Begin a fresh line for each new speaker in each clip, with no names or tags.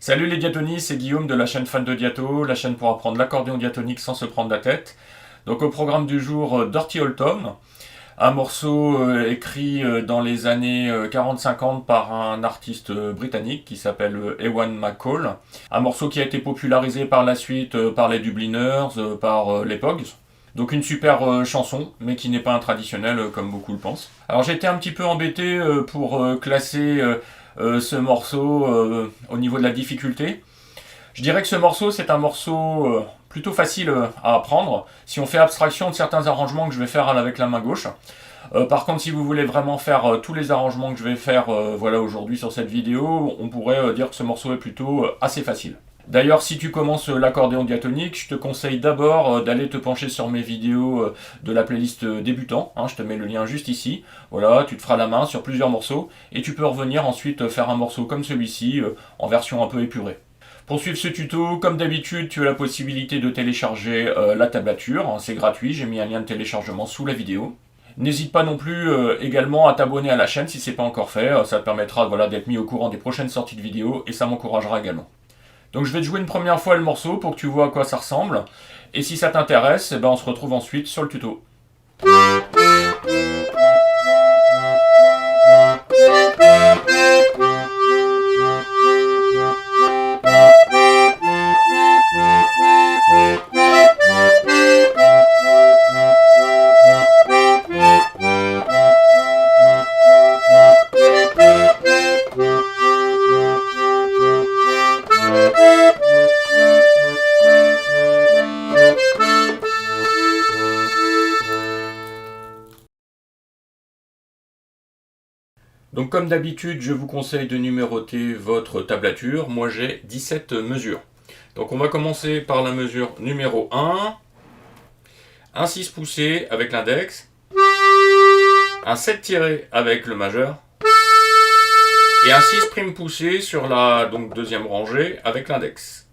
Salut les diatonies, c'est Guillaume de la chaîne Fan de Diato, la chaîne pour apprendre l'accordéon diatonique sans se prendre la tête. Donc au programme du jour, Dirty Old Tom, un morceau écrit dans les années 40-50 par un artiste britannique qui s'appelle Ewan McCall. Un morceau qui a été popularisé par la suite par les Dubliners, par les Pogues. Donc une super chanson, mais qui n'est pas un traditionnel comme beaucoup le pensent. Alors j'étais un petit peu embêté pour classer ce morceau au niveau de la difficulté. Je dirais que ce morceau, c'est un morceau plutôt facile à apprendre, si on fait abstraction de certains arrangements que je vais faire avec la main gauche. Par contre, si vous voulez vraiment faire tous les arrangements que je vais faire voilà, aujourd'hui sur cette vidéo, on pourrait dire que ce morceau est plutôt assez facile. D'ailleurs, si tu commences l'accordéon diatonique, je te conseille d'abord d'aller te pencher sur mes vidéos de la playlist débutant. Je te mets le lien juste ici. Voilà, tu te feras la main sur plusieurs morceaux et tu peux revenir ensuite faire un morceau comme celui-ci en version un peu épurée. Pour suivre ce tuto, comme d'habitude, tu as la possibilité de télécharger la tablature. C'est gratuit, j'ai mis un lien de téléchargement sous la vidéo. N'hésite pas non plus également à t'abonner à la chaîne si ce n'est pas encore fait. Ça te permettra voilà, d'être mis au courant des prochaines sorties de vidéos et ça m'encouragera également. Donc je vais te jouer une première fois le morceau pour que tu vois à quoi ça ressemble. Et si ça t'intéresse, eh ben on se retrouve ensuite sur le tuto. Donc comme d'habitude, je vous conseille de numéroter votre tablature. Moi j'ai 17 mesures. Donc on va commencer par la mesure numéro 1. Un 6 poussé avec l'index. Un 7 tiré avec le majeur. Et un 6 prime poussé sur la deuxième rangée avec l'index.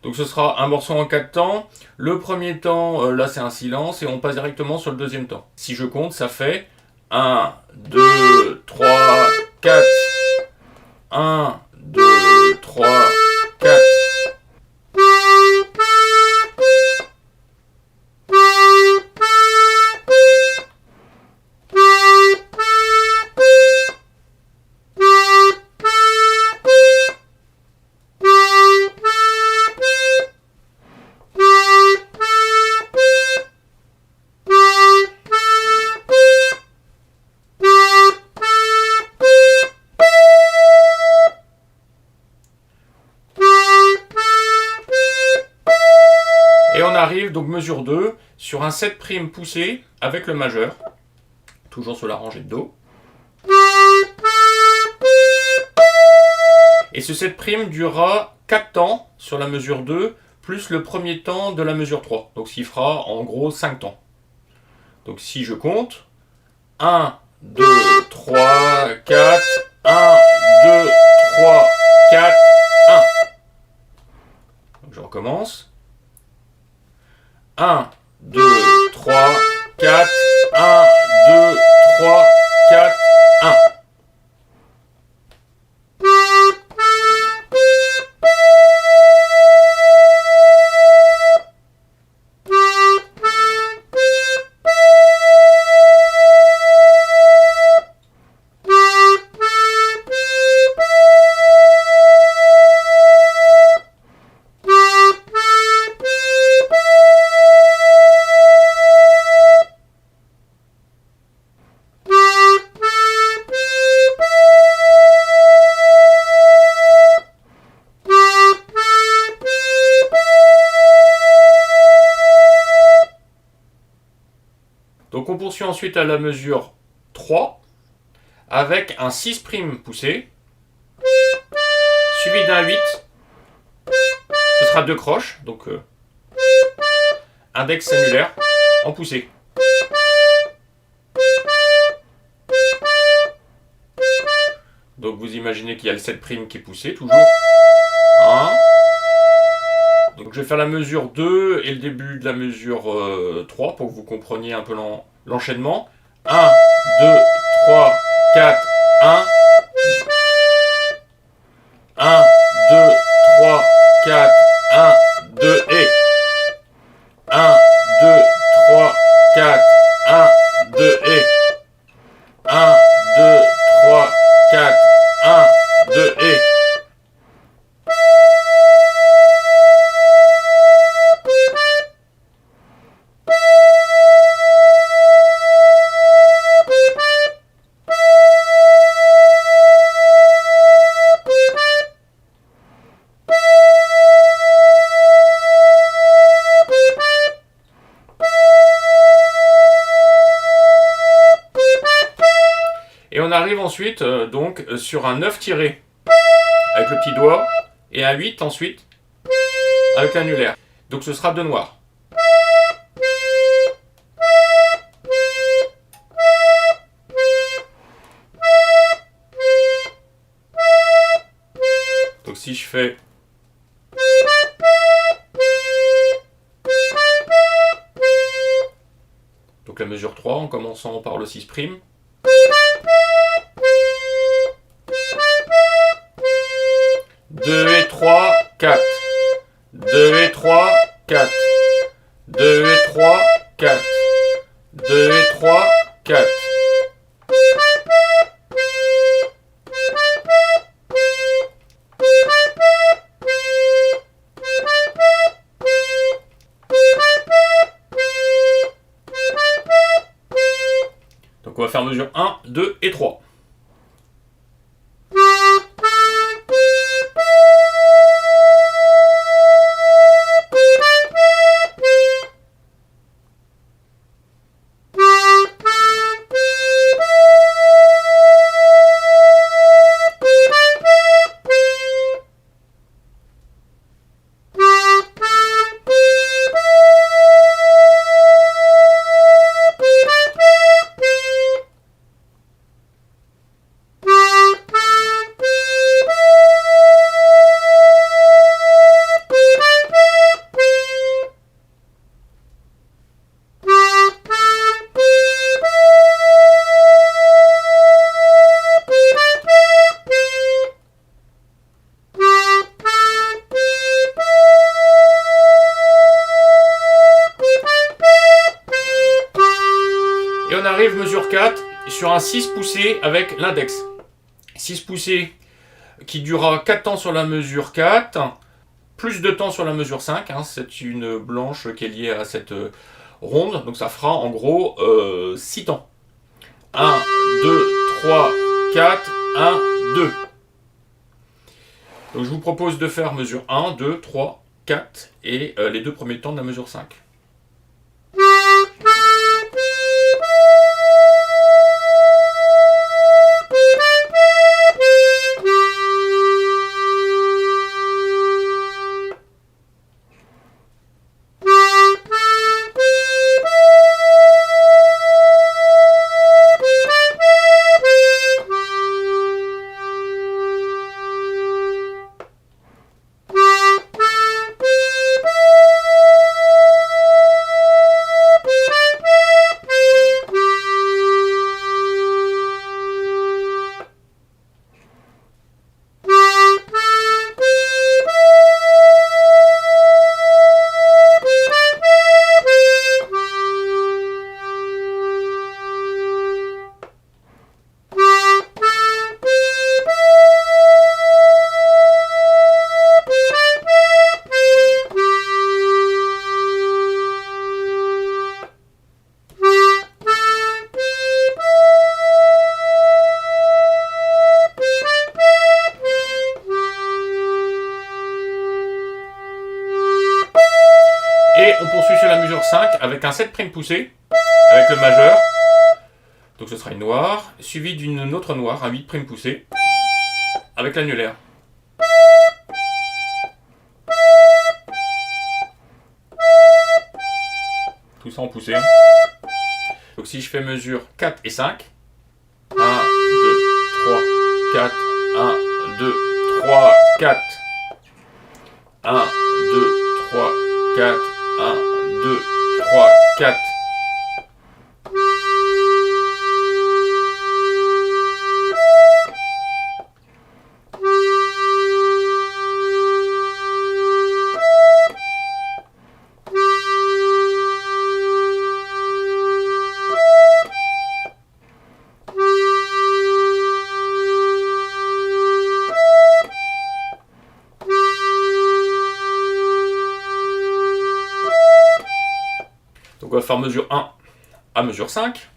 Donc ce sera un morceau en 4 temps. Le premier temps, là c'est un silence et on passe directement sur le deuxième temps. Si je compte, ça fait 1, 2, 3, 4. 1, 2, 3, 4. Et on arrive, donc mesure 2, sur un 7 prime poussé avec le majeur, toujours sur la rangée de Do. Et ce 7 prime durera 4 temps sur la mesure 2, plus le premier temps de la mesure 3. Donc ce qui fera en gros 5 temps. Donc si je compte, 1, 2, 3, 4, 1, 2, 3, 4, 1. Donc je recommence. 1, 2, 3, 4, 1, 2, 3, 4, 1. Donc on poursuit ensuite à la mesure 3 avec un 6 prime poussé suivi d'un 8. Ce sera 2 croches, donc index annulaire en poussé. Donc vous imaginez qu'il y a le 7 prime qui est poussé toujours. 1. Donc je vais faire la mesure 2 et le début de la mesure 3 pour que vous compreniez un peu l'enchaînement. 1, 2, 3, 4, 1. 1, 2, 3, 4, 1, 2 et 1, 2, 3, 4, 1, 2 et 1, 2, 3, 4, 1, 2 et Et on arrive ensuite donc sur un 9 tiré avec le petit doigt et un 8 ensuite avec l'annulaire. Donc ce sera 2 noirs. Donc si je fais donc la mesure 3 en commençant par le 6'. 2 et 3, 4. 2 et 3, 4. 2 et 3, 4. 2 et 3, 4. Donc on va faire mesure 1, 2 et 3. Et on arrive mesure 4 sur un 6 poussé avec l'index. 6 poussé qui durera 4 temps sur la mesure 4, plus de temps sur la mesure 5. C'est une blanche qui est liée à cette ronde. Donc ça fera en gros 6 temps. 1, 2, 3, 4, 1, 2. Donc je vous propose de faire mesure 1, 2, 3, 4 et les deux premiers temps de la mesure 5. Et on poursuit sur la mesure 5 avec un 7' poussé, avec le majeur. Donc ce sera une noire, suivi d'une autre noire, un 8' poussé, avec l'annulaire. Tout ça en poussé. Donc si je fais mesure 4 et 5, 1, 2, 3, 4, 1, 2, 3, 4, 1, 2, 3, 4, 1, 2, 3, 4. faire mesure 1 à mesure 5.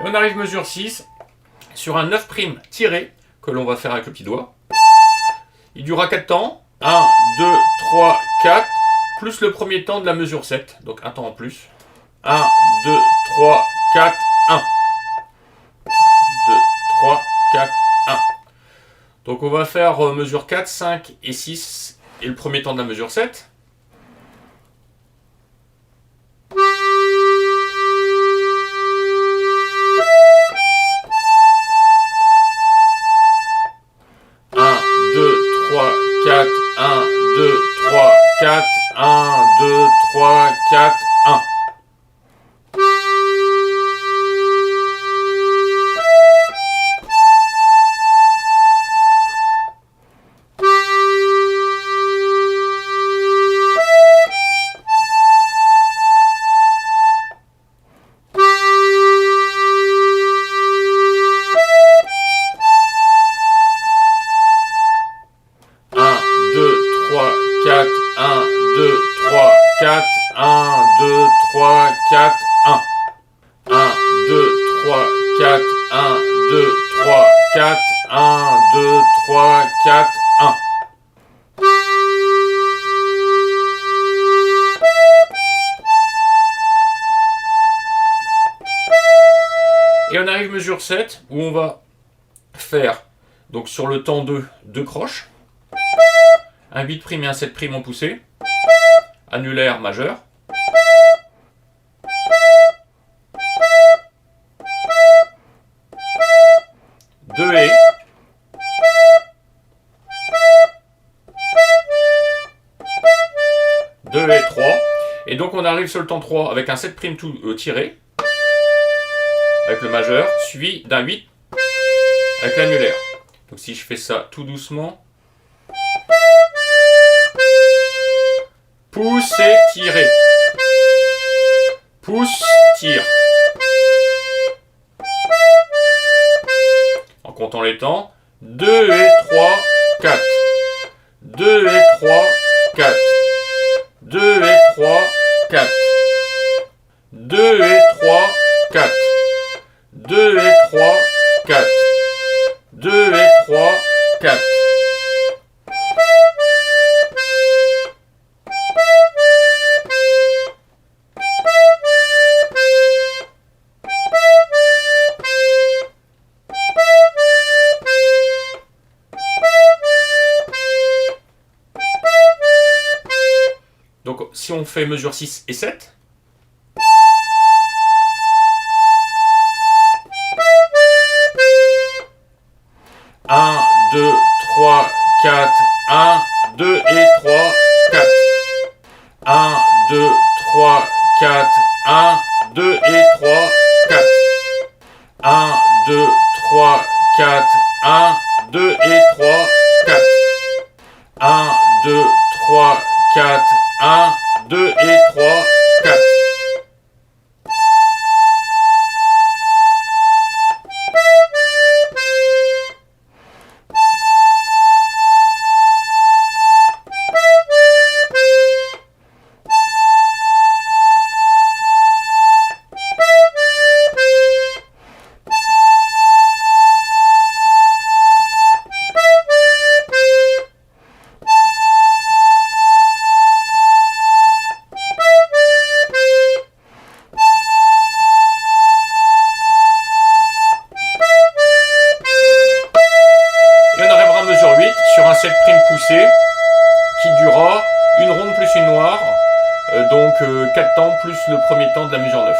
On arrive mesure 6 sur un 9' tiré que l'on va faire avec le petit doigt. Il durera 4 temps. 1, 2, 3, 4, plus le premier temps de la mesure 7. Donc un temps en plus. 1, 2, 3, 4, 1. 2, 3, 4, 1. Donc on va faire mesure 4, 5 et 6 et le premier temps de la mesure 7. Un, 2, 3, 4, 1, 2, 3, 4, 1. Et on arrive mesure 7 où on va faire, donc sur le temps 2, 2 croches, un 8' et un 7' en poussée, annulaire majeur, deux et, deux et 3, et donc on arrive sur le temps 3 avec un 7' tout tiré, avec le majeur, suivi d'un 8 avec l'annulaire. Donc si je fais ça tout doucement, pousse et tirer, pousse, tire. En comptant les temps, 2 et 3, 4, 2 et 3, 4, 2 et 3, 4, 2 et 3, 4, 2 et 3, 4, 2 et 3, 4. Donc si on fait mesure 6 et 7, un, 2, 3, 4, 1, 2 et 3, 4. 1, 2, 3, 4, 1, 2 et 3, 4. 1, 2, 3, 4, 1, 2 et 3, 4. 1, 2, 3, 4, 1, 2 et 3, 4. le premier temps de la mesure 9.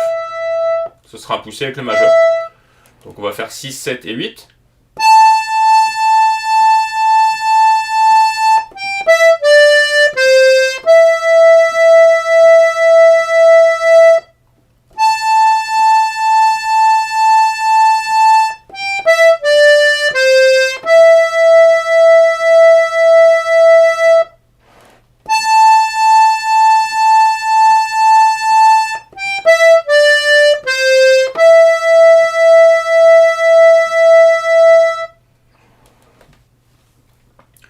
Ce sera un poussé avec le majeur. Donc on va faire 6, 7 et 8.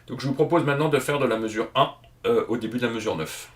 Donc je vous propose maintenant de faire de la mesure 1 au début de la mesure 9.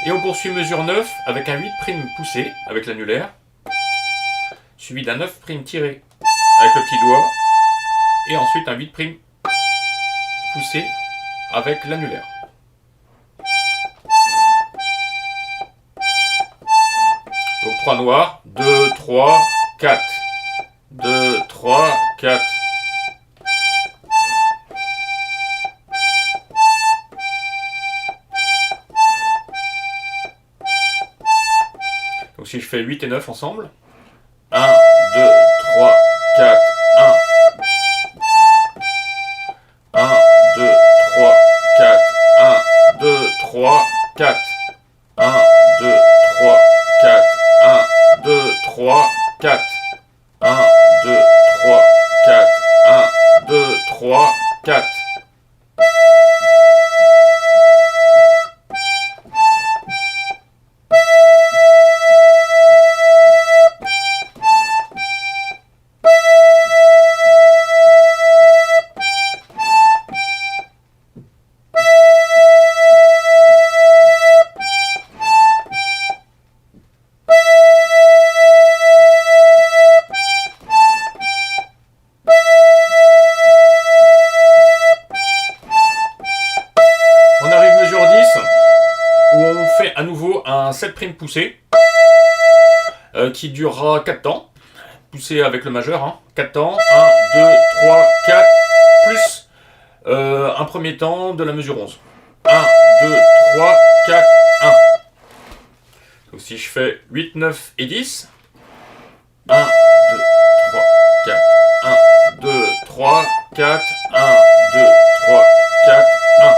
Et on poursuit mesure 9 avec un 8' poussé avec l'annulaire, suivi d'un 9' tiré avec le petit doigt, et ensuite un 8' poussé avec l'annulaire. Donc 3 noirs, 2, 3, 4. 2, 3, 4. Donc si je fais 8 et 9 ensemble, 1, 2, 3, 4, 1. 1, 2, 3, 4, 1, 2, 3, 4. 1, 2, 3, 4, 1, 2, 3, 4. 3, 4. À nouveau un 7' poussé qui durera 4 temps, poussé avec le majeur, hein. 4 temps, 1, 2, 3, 4, plus un premier temps de la mesure 11. 1, 2, 3, 4, 1. Donc si je fais 8, 9 et 10, 1, 2, 3, 4, 1, 2, 3, 4, 1, 2, 3, 4, 1.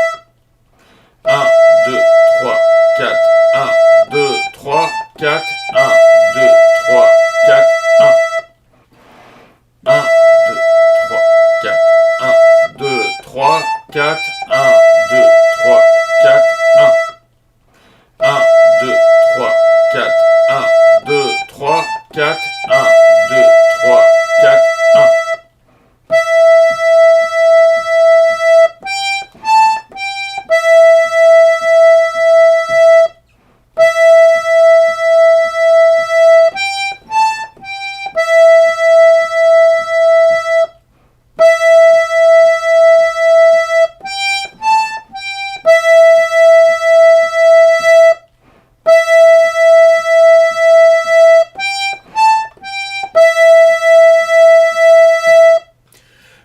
1, 2, 3, 4, 1, 2, 3, 4, 1, 2, 3, 4, 1. 1, 2, 3, 4, 1, 2, 3, 4, 1, 2, 3, 4, 1. 1, 2, 3, 4, 1, 2, 3, 4, 1, 2, 3, 4, 1.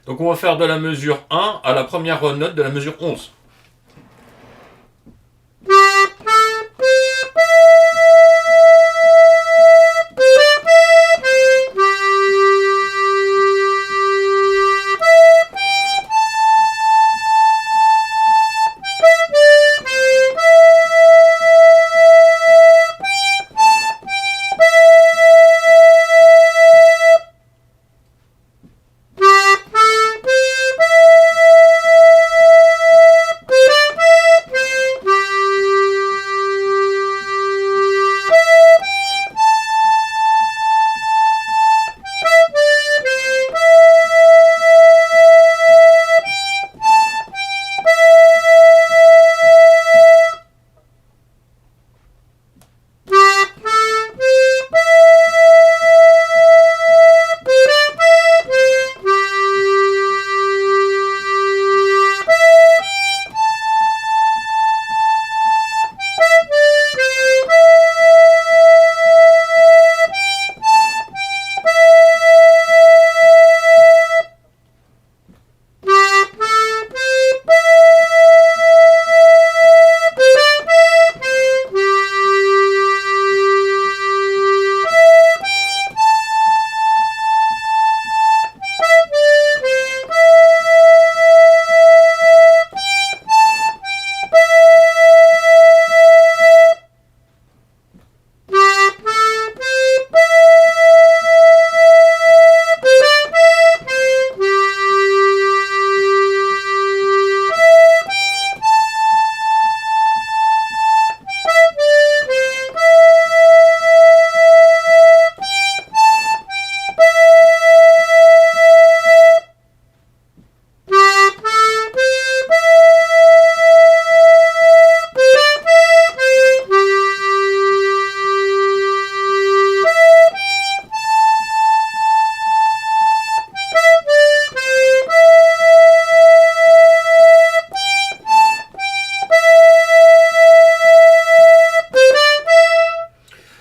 Donc on va faire de la mesure 1 à la première note de la mesure 11.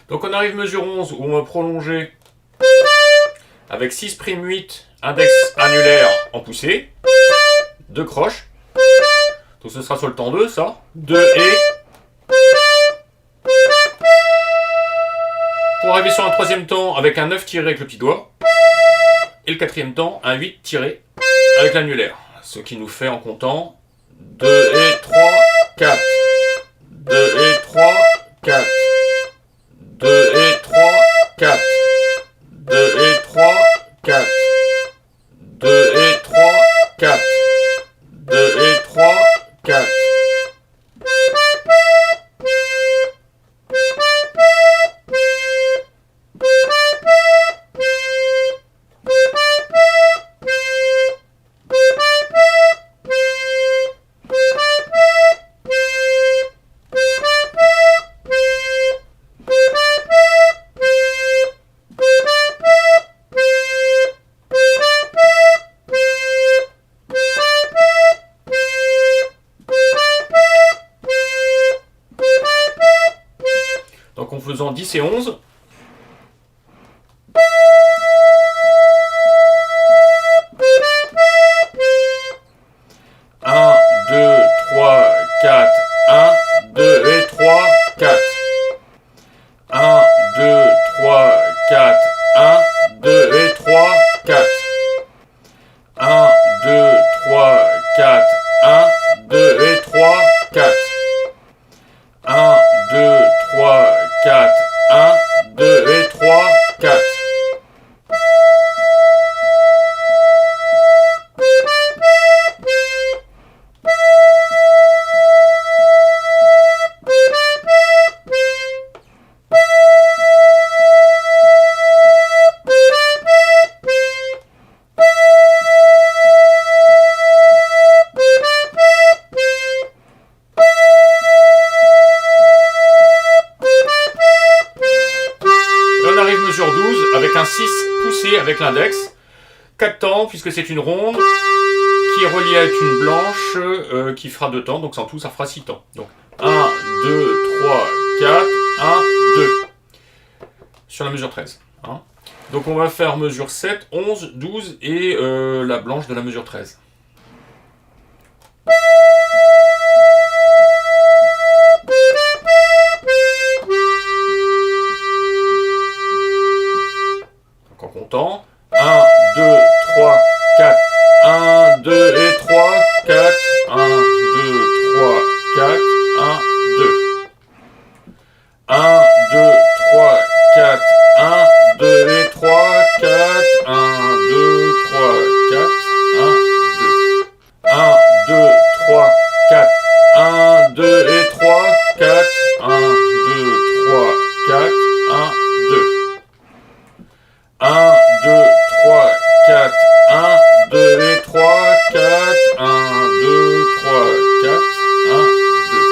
Donc on arrive mesure 11 où on va prolonger avec 6'8 index annulaire en poussée, 2 croches. Donc ce sera sur le temps 2 ça, 2 et... Pour arriver sur un troisième temps avec un 9 tiré avec le petit doigt, et le quatrième temps un 8 tiré avec l'annulaire. Ce qui nous fait en comptant 2 et 3, 4, 2 et 3, 4, 2 et 3, 4, 2 et 3, 4, 2 et 3, 4. faisant 10 et 11. Un, 2, 3, 4, 1, 2 et 3, 4. 1, 2, 3, 4, 1, 2 et 3, 4. 1, 2, 3, 4, 1, 2 et 3, 4. 1, 2, 3, 4, 1, 2 et 3, 4. Mesure 12 avec un 6 poussé avec l'index. 4 temps puisque c'est une ronde qui est reliée avec une blanche qui fera 2 temps. Donc en tout ça fera 6 temps. Donc 1, 2, 3, 4, 1, 2. Sur la mesure 13. Hein. Donc on va faire mesure 7, 11, 12 et la blanche de la mesure 13. En comptant 1, 2, 3, 4, 1, 2 et 3, 4, 1, 2, 3, 4, 1, 2. 1, 2, 3, 4, 1, 2 et 3, 4, 1, 2, 3, 4, 1, 2. 1, 2, 3, 4, 1, 2 et 3, 4, 1, 2, 3, 4, 1, 2. 1, 2, 3, 4, 1, 2 et 3, 4, 1, 2, 3, 4, 1, 2.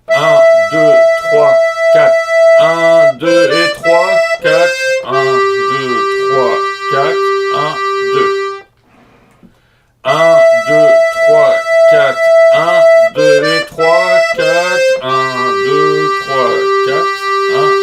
1, 2, 3, 4, 1, 2 et 3, 4, 1, 2, 3, 4, 1, 2. 1, 2, 3, 4, 1, 2 et 3, 4, 1, 2, 3, 4, 1, 2.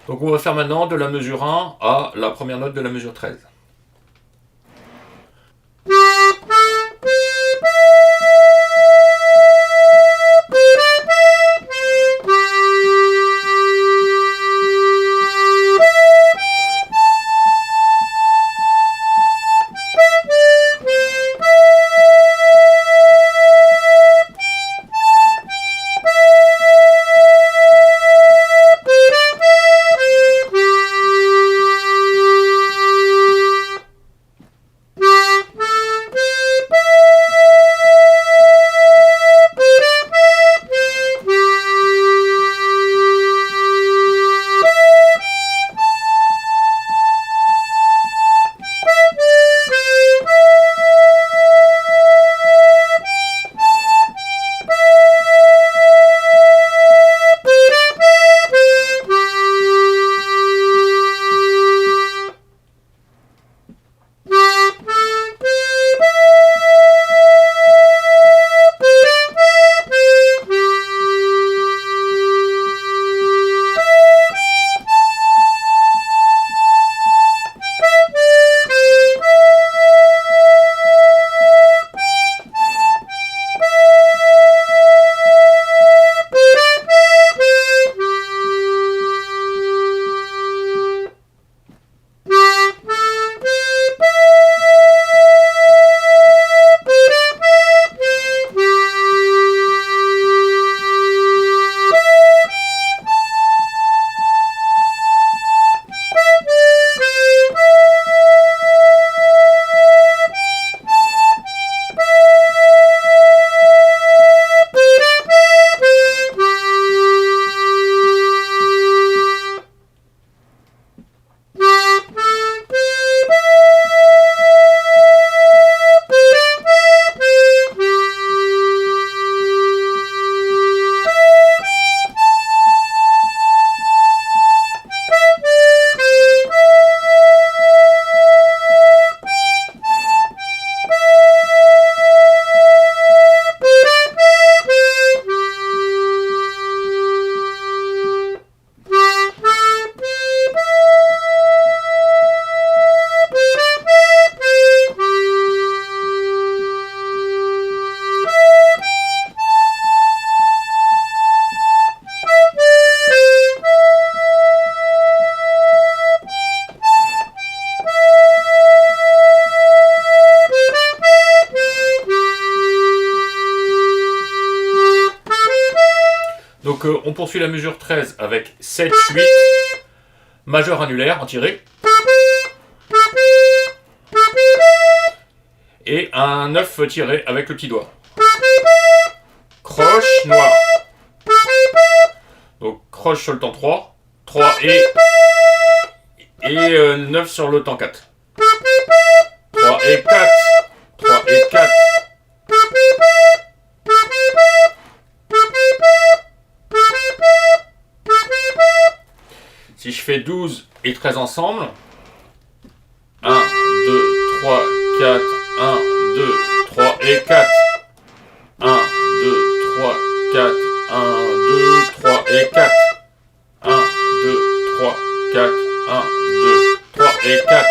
Donc on va faire maintenant de la mesure 1 à la première note de la mesure 13. poursuis la mesure 13 avec 7, 8, majeur annulaire en tiré. Et un 9 tiré avec le petit doigt. Croche, noir. Donc croche sur le temps 3. 3 et 9 sur le temps 4. 3 et 4. 3 et 4. Si je fais 12 et 13 ensemble, 1, 2, 3, 4, 1, 2, 3 et 4. 1, 2, 3, 4, 1, 2, 3 et 4. 1, 2, 3, 4, 1, 2, 3 et 4.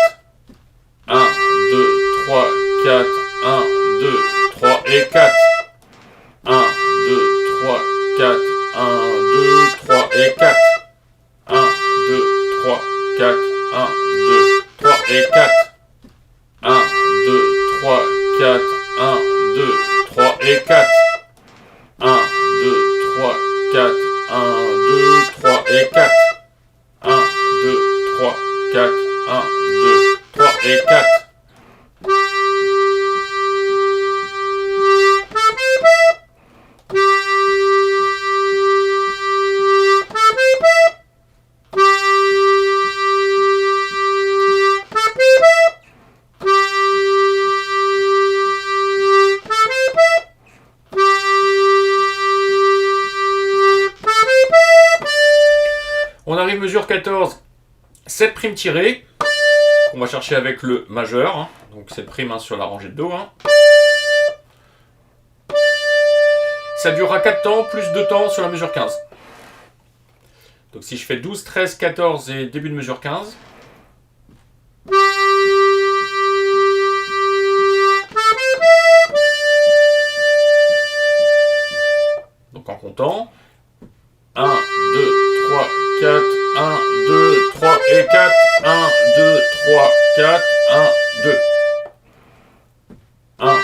1, 2, 3, 4, 1, 2, 3 et 4. 1, 2, 3, 4, 1, 2, 3 et 4. 1, 2, 3, 4, 1, 2, 3 et 4. 1, 2, 3, 4, 1, 2, 3 et 4. 1, 2, 3, 4, 1, 2, 3 et 4. 1, 2, 3, 4, 1, 2, 3 et 4. On arrive mesure 14, 7 primes tirées. On va chercher avec le majeur. Hein. Donc 7 primes sur la rangée de Do. Hein. Ça durera 4 temps, plus 2 temps sur la mesure 15. Donc si je fais 12, 13, 14 et début de mesure 15. Donc en comptant. 1, 2, 3, 4, 1, 2, 3 et 4, 1, 2, 3, 4, 1, 2. 1, 2,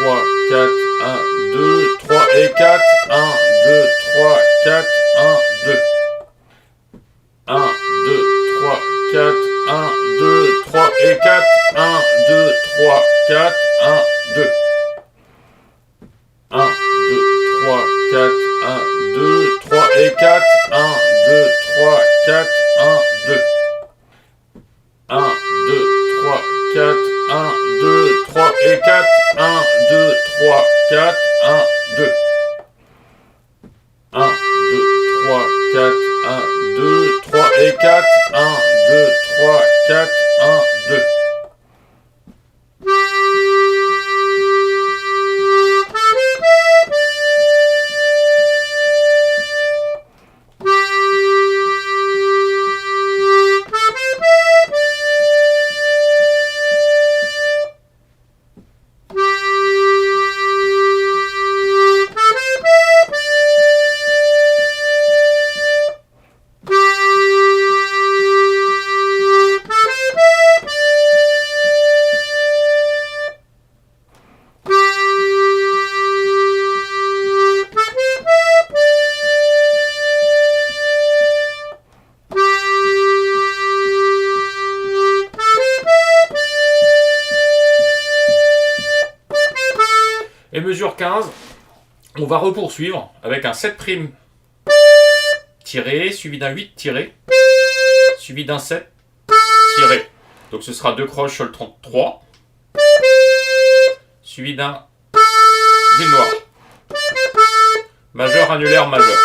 3, 4, 1, 2, 3 et 4, 1, 2, 3, 4, 1, 2. 1, 2, 3, 4, 1, 2, 3 et 4, 1, 2, 3, 4, 1, 2. 1, 2, 3, 4, 1, 2, 3 et 4, 1, 2, 3, 4, 1, 2. 1, 2, 3, 4, 1, 2, 3 et 4, 1, 2, 3, 4, 1, 2. 1, 2, 3, 4, 1, 2, 3 et 4, 1, 2, 3, 4, 1, 2. Et mesure 15, on va repoursuivre avec un 7 prime tiré, suivi d'un 8 tiré, suivi d'un 7 tiré. Donc ce sera 2 croches sur le 33, suivi d'une noire. Majeur, annulaire, majeur.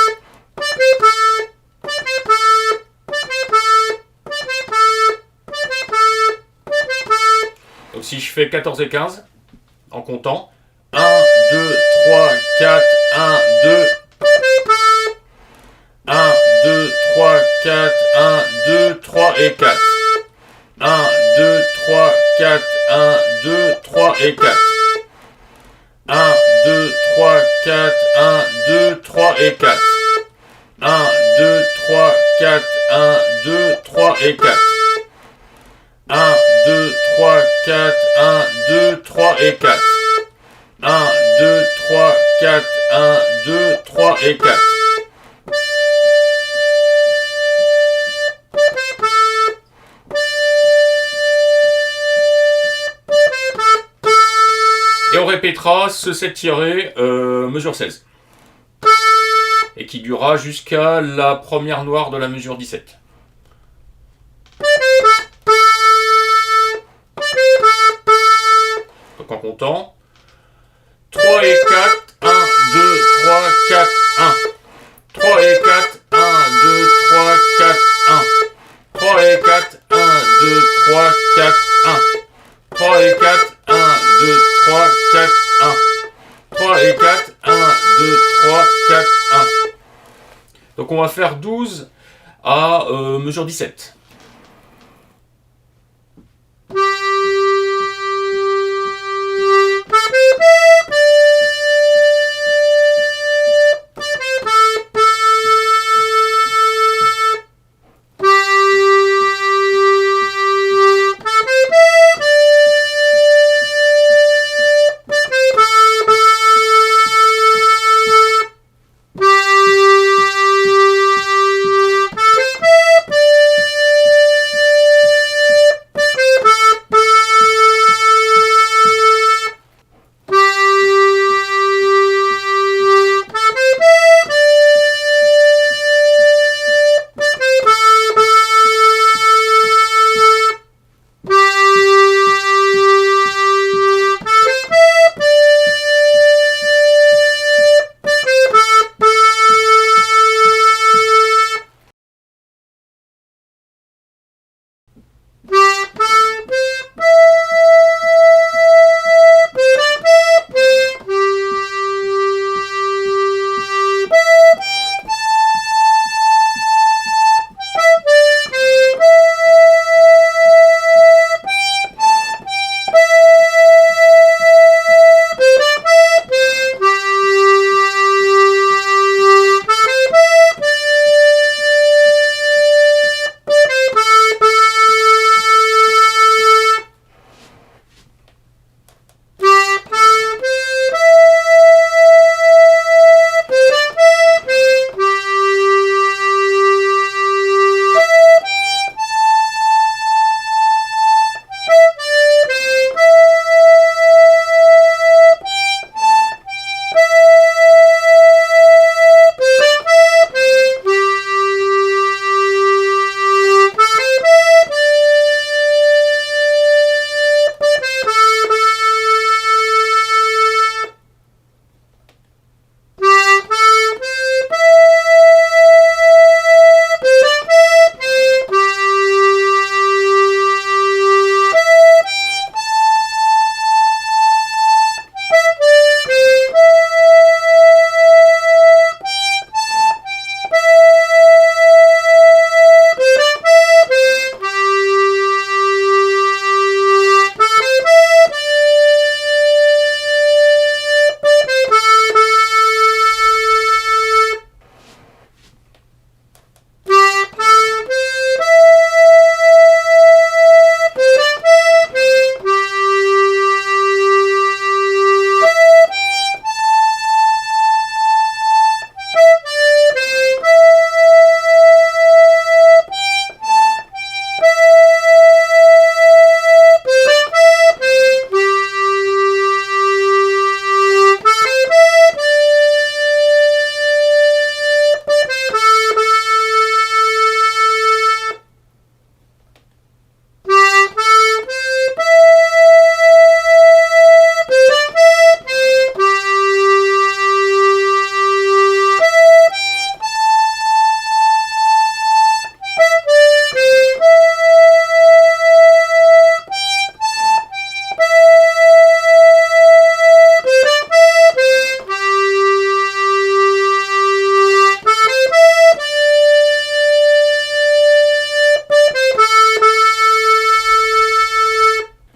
Donc si je fais 14 et 15, en comptant, 1, 2, 3, 4, 1, 2. 1, 2, 3, 4, 1, 2, 3 et 4. 1, 2, 3, 4, 1, 2, 3 et 4. 1, 2, 3, 4, 1, 2, 3 et 4. 1, 2, 3, 4, 1, 2, 3 et 4. 1, 2, 3, 4, 1, 2, 3 et 4. 1, 2, 3, 4, 1, 2, 3 et 4. répétera ce 7 tiré mesure 16. Et qui durera jusqu'à la première noire de la mesure 17. Donc en comptant 3 et 4, 1, 2, 3, 4, 1. 3 et 4, 1, 2, 3, 4, 1. 3 et 4, 1, 2, 3, 4, 1. 3 et 4, 1, 2, 3, 4, 1. 3 et 4, 1, 2, 3, 4, 1. Donc on va faire 12 à mesure 17.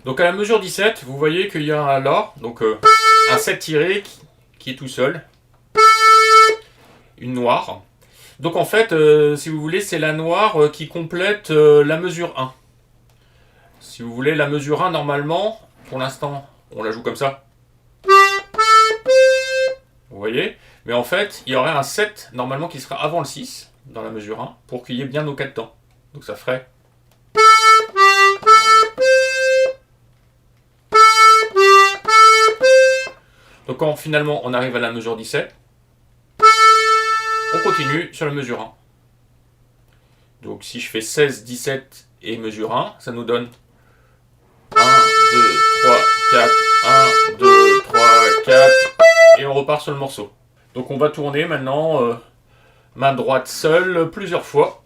Donc à la mesure 17, vous voyez qu'il y a un La, donc un 7 tiré qui est tout seul. Une noire. Donc en fait, si vous voulez, c'est la noire qui complète la mesure 1. Si vous voulez, la mesure 1, normalement, pour l'instant, on la joue comme ça. Vous voyez? Mais en fait, il y aurait un 7, normalement, qui sera avant le 6, dans la mesure 1, pour qu'il y ait bien nos 4 temps. Donc ça ferait... Donc quand finalement on arrive à la mesure 17, on continue sur la mesure 1. Donc si je fais 16, 17 et mesure 1, ça nous donne 1, 2, 3, 4, 1, 2, 3, 4, et on repart sur le morceau. Donc on va tourner maintenant main droite seule plusieurs fois.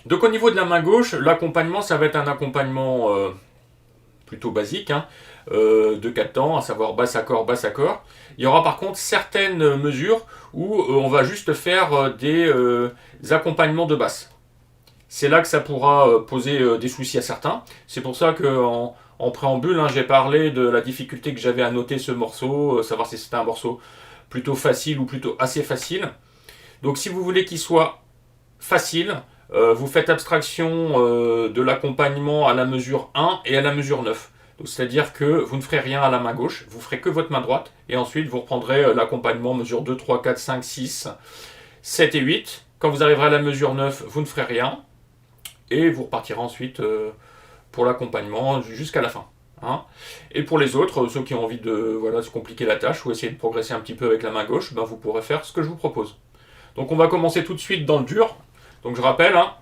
Donc au niveau de la main gauche, l'accompagnement, ça va être un accompagnement plutôt basique, hein, de 4 temps, à savoir basse accord, basse accord. Il y aura par contre certaines mesures où on va juste faire des accompagnements de basse. C'est là que ça pourra poser des soucis à certains. C'est pour ça qu'en en préambule, hein, j'ai parlé de la difficulté que j'avais à noter ce morceau, savoir si c'était un morceau plutôt facile ou plutôt assez facile. Donc si vous voulez qu'il soit facile, vous faites abstraction de l'accompagnement à la mesure 1 et à la mesure 9. C'est-à-dire que vous ne ferez rien à la main gauche, vous ferez que votre main droite, et ensuite vous reprendrez l'accompagnement mesure 2, 3, 4, 5, 6, 7 et 8. Quand vous arriverez à la mesure 9, vous ne ferez rien, et vous repartirez ensuite pour l'accompagnement jusqu'à la fin. Hein. Et pour les autres, ceux qui ont envie de se compliquer la tâche ou essayer de progresser un petit peu avec la main gauche, ben, vous pourrez faire ce que je vous propose. Donc on va commencer tout de suite dans le dur. Donc je rappelle, hein,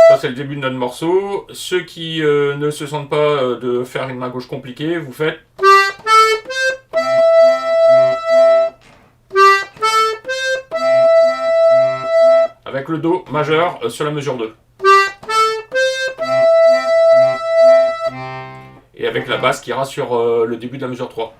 ça c'est le début de notre morceau. Ceux qui ne se sentent pas de faire une main gauche compliquée, vous faites... avec le Do majeur sur la mesure 2. Et avec la basse qui ira sur le début de la mesure 3.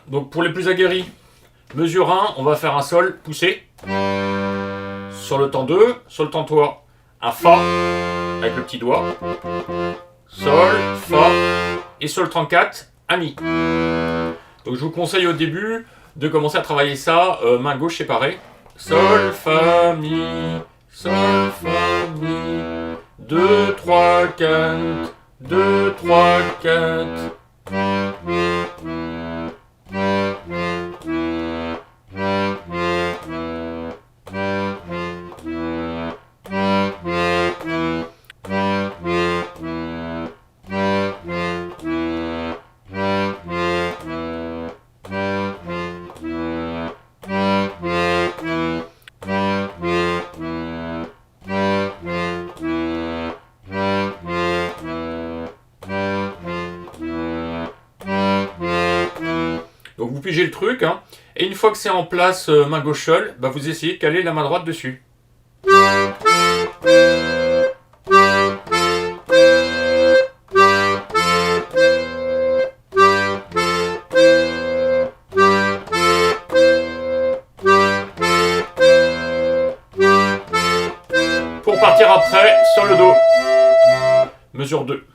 Donc pour les plus aguerris, Mesure 1, on va faire un sol poussé. Sur le temps 2, sur le temps 3, un Fa avec le petit doigt. Sol, Fa. Et sur le 34, un Mi. Donc je vous conseille au début de commencer à travailler ça main gauche séparée. Sol, Fa, Mi. Sol, Fa, Mi. 2, 3, 4. 2, 3, 4. Donc vous pigez le truc, hein, et une fois que c'est en place main gauche seule, bah vous essayez de caler la main droite dessus. Pour partir après sur le dos. Mesure 2.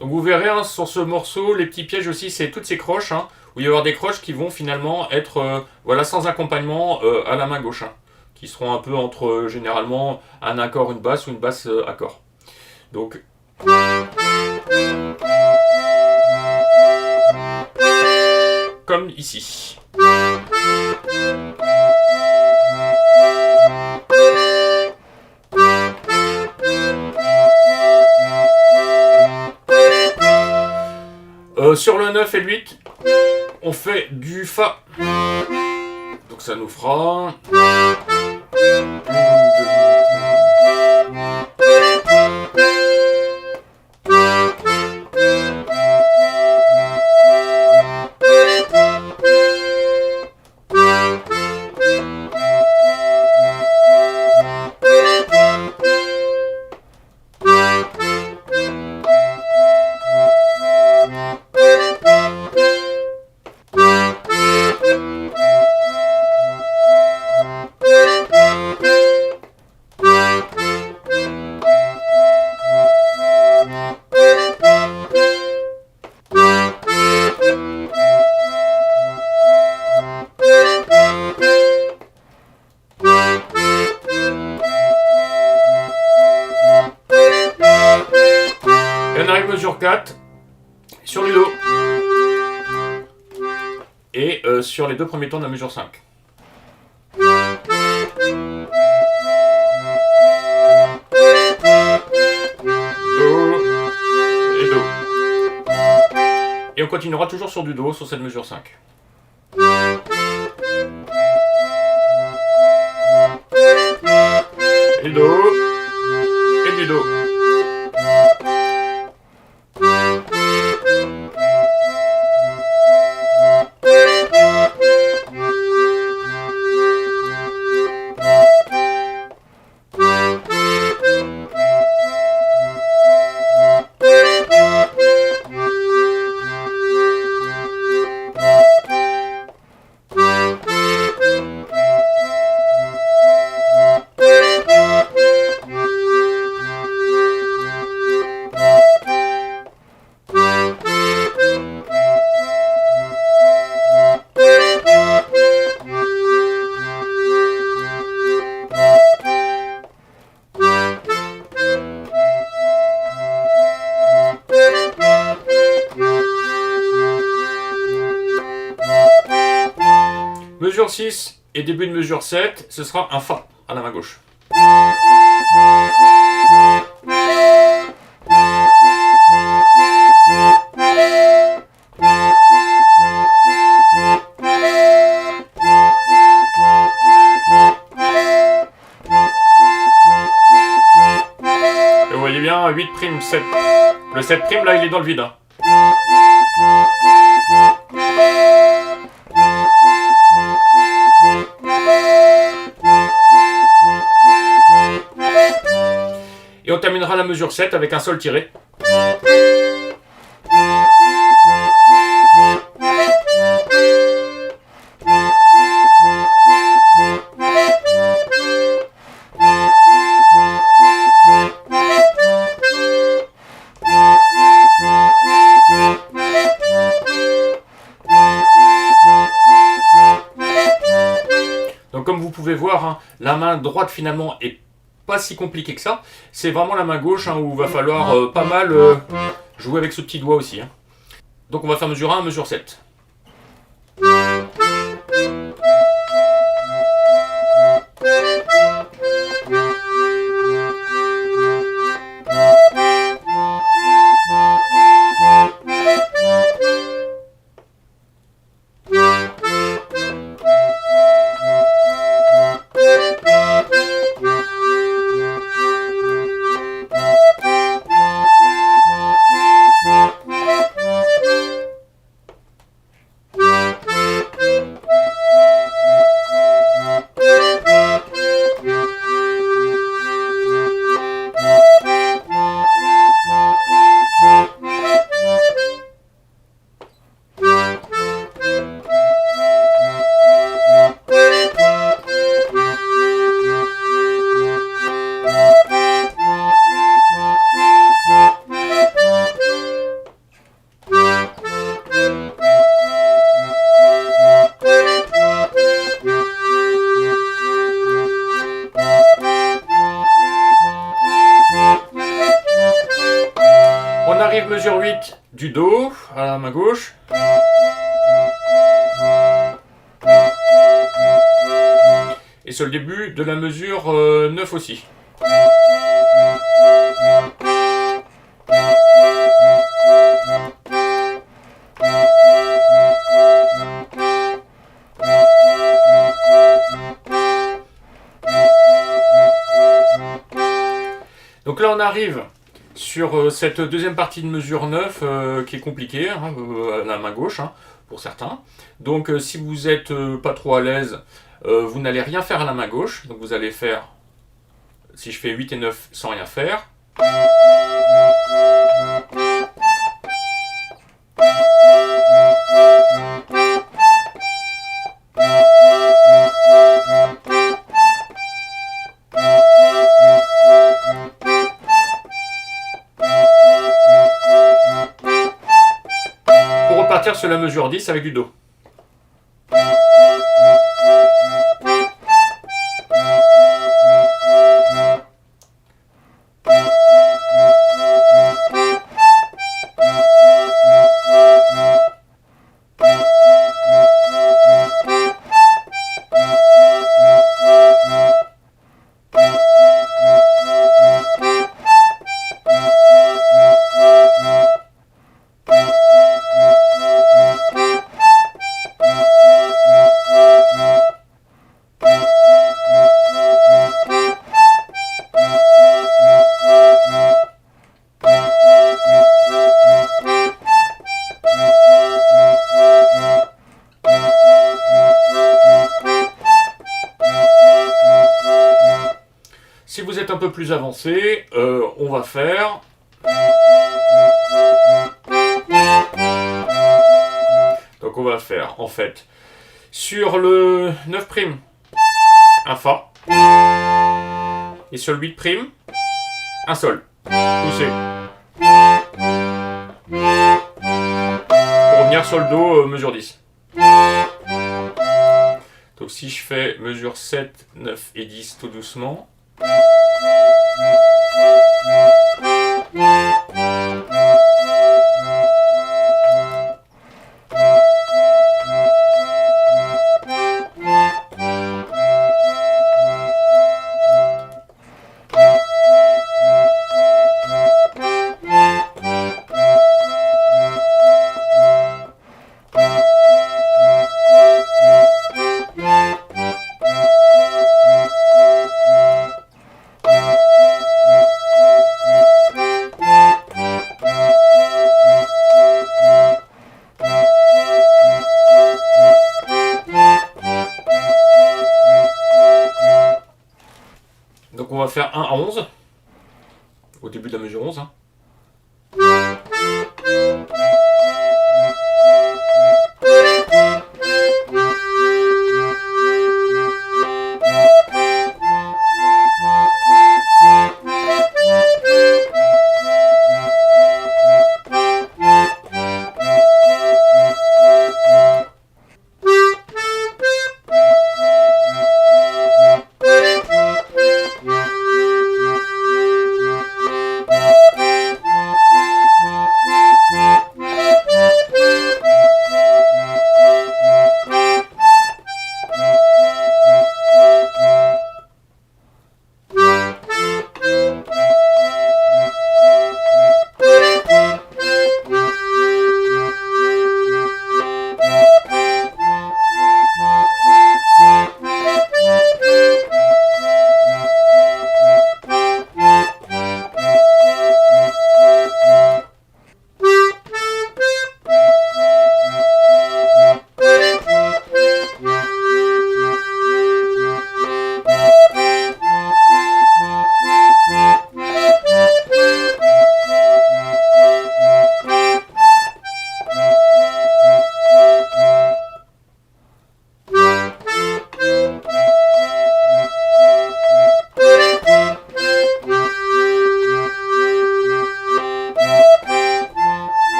Donc vous verrez hein, sur ce morceau, les petits pièges aussi, c'est toutes ces croches, hein, où il va y avoir des croches qui vont finalement être voilà, sans accompagnement à la main gauche, hein, qui seront un peu entre généralement un accord, une basse ou une basse accord. Donc comme ici. Sur le 9 et le 8, on fait du Fa. Donc ça nous fera... Et on arrive mesure 4 sur le dos et sur les deux premiers temps de la mesure 5. Do et Do. Et on continuera toujours sur du Do sur cette mesure 5. Et Do et du Do. Mesure 6 et début de mesure 7, ce sera un Fa à la main gauche. 8', 7. Le 7', là, il est dans le vide. Hein. Et on terminera la mesure 7 avec un sol tiré. Donc comme vous pouvez voir, hein, la main droite finalement est pas si compliquée que ça. C'est vraiment la main gauche hein, où il va falloir pas mal jouer avec ce petit doigt aussi. Hein. Donc on va faire mesure 1, mesure 7. On arrive mesure 8 du dos à la main gauche. Et sur le début de la mesure 9 aussi. Donc là on arrive sur cette deuxième partie de mesure 9 qui est compliquée, hein, à la main gauche hein, pour certains. Donc si vous n'êtes pas trop à l'aise, vous n'allez rien faire à la main gauche. Donc vous allez faire, si je fais 8 et 9 sans rien faire. Pour repartir sur la mesure 10 avec du dos. Si vous êtes un peu plus avancé, on va faire... Donc on va faire, en fait, sur le 9', un Fa. Et sur le 8', un Sol. Poussé. Pour revenir sur le Do, mesure 10. Donc si je fais mesure 7, 9 et 10 tout doucement... faire 1 à 11, au début de la mesure 11. Hein.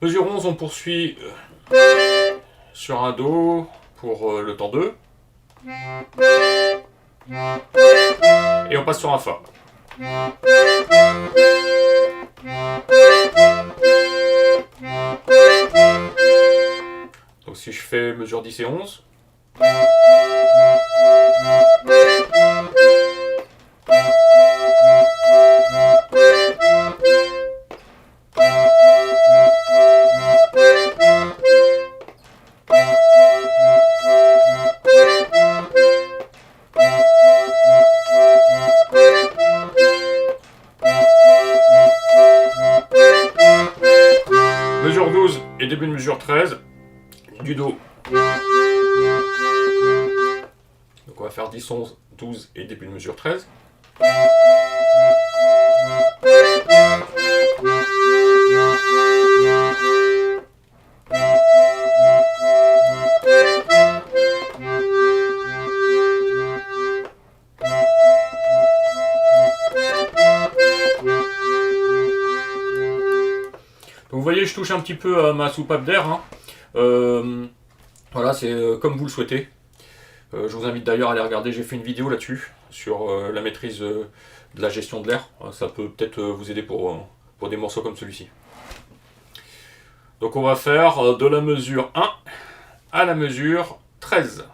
Mesure 11, on poursuit sur un Do pour le temps 2. Et on passe sur un Fa. Donc si je fais mesure 10 et 11. Mesure 12 et début de mesure 13 du Do. Donc on va faire 10, 11, 12 et début de mesure 13. Vous voyez, je touche un petit peu à ma soupape d'air. Hein. Voilà, c'est comme vous le souhaitez. Je vous invite d'ailleurs à aller regarder, j'ai fait une vidéo là-dessus, sur la maîtrise de la gestion de l'air. Ça peut peut-être vous aider pour des morceaux comme celui-ci. Donc on va faire de la mesure 1 à la mesure 13.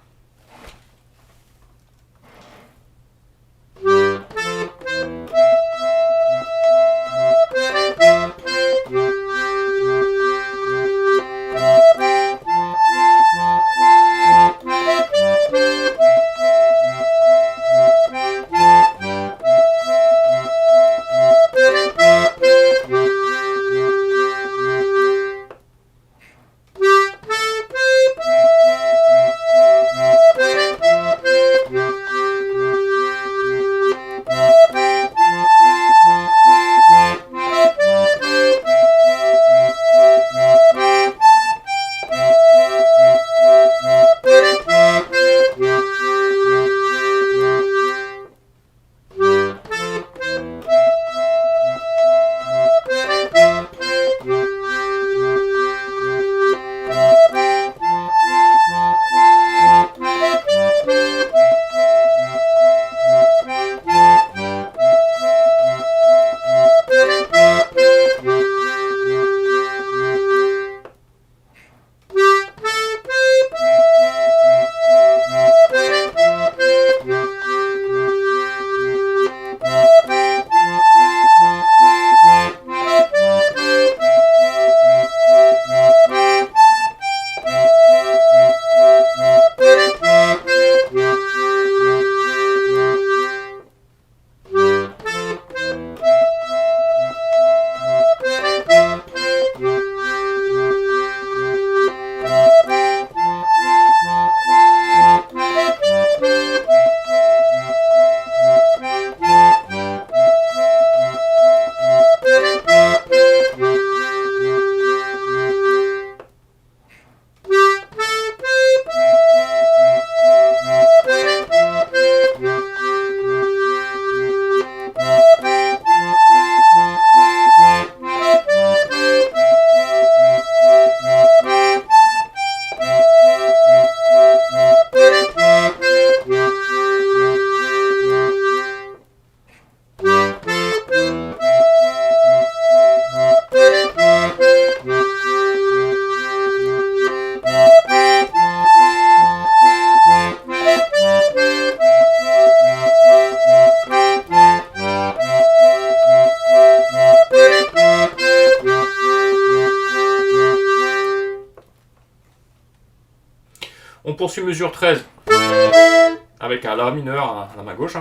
poursuit mesure 13 avec un La mineur à la main gauche.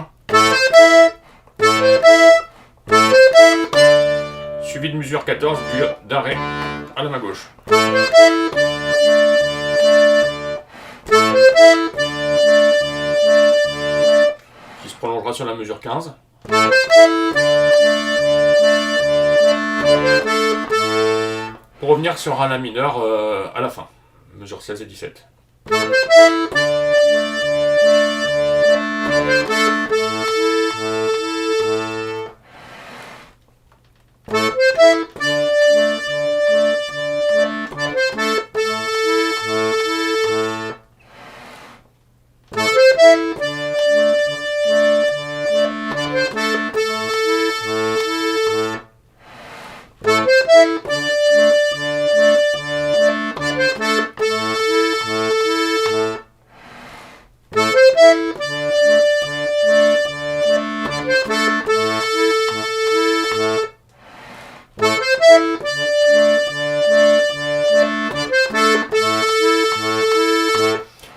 Suivi de mesure 14 d'un Ré à la main gauche. Qui se prolongera sur la mesure 15. Pour revenir sur un La mineur à la fin, mesure 16 et 17.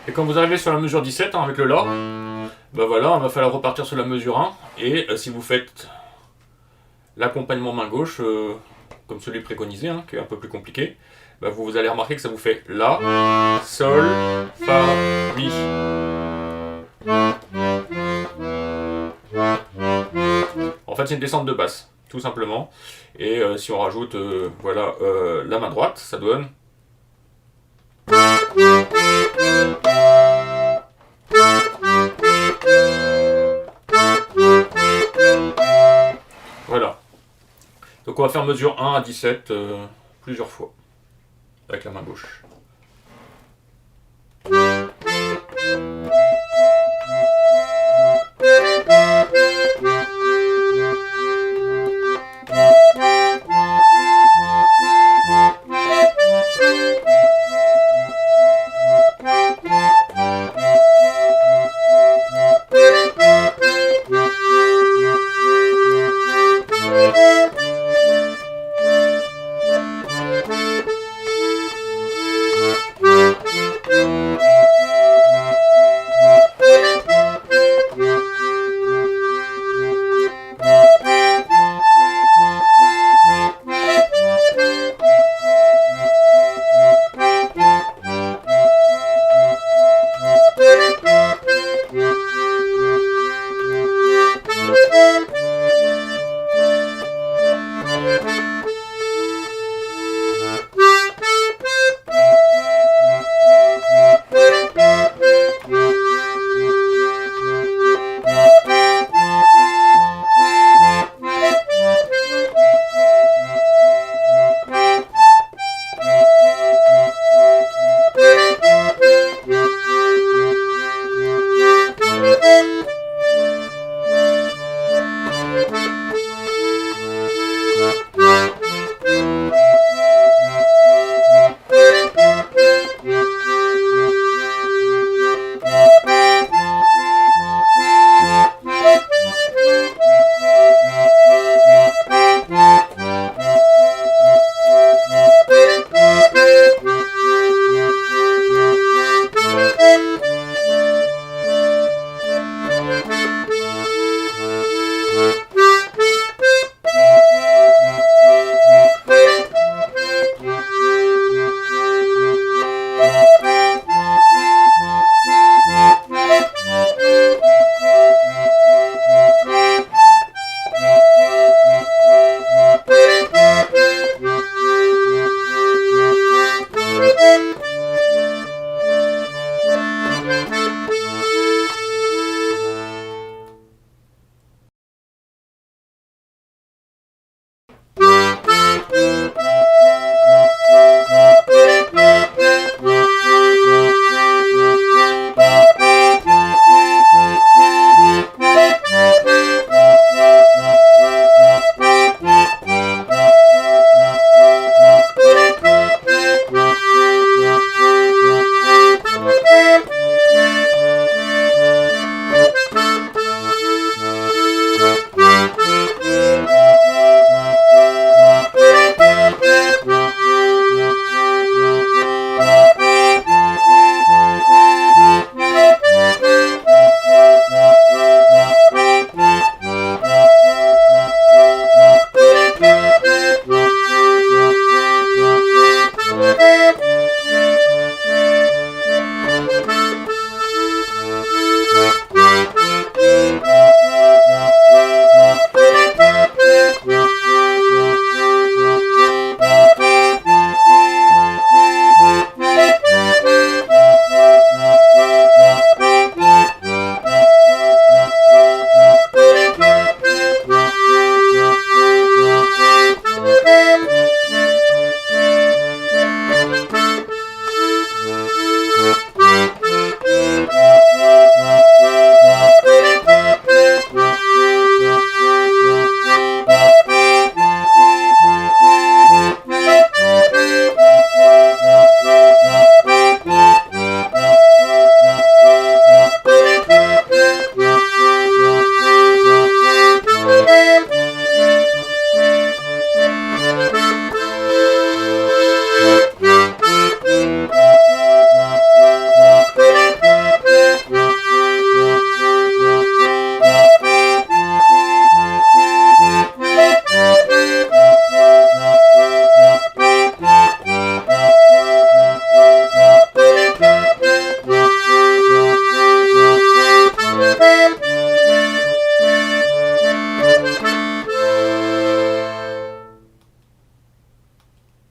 Et quand vous arrivez sur la mesure 17 avec le La, ben voilà, il va falloir repartir sur la mesure 1. Et si vous faites l'accompagnement main gauche, comme celui préconisé, qui est un peu plus compliqué, ben vous allez remarquer que ça vous fait La, Sol, Fa, Mi. En fait, c'est une descente de basse, tout simplement. Et si on rajoute voilà, la main droite, ça donne... Voilà. Donc on va faire mesure 1 à 17 plusieurs fois, avec la main gauche.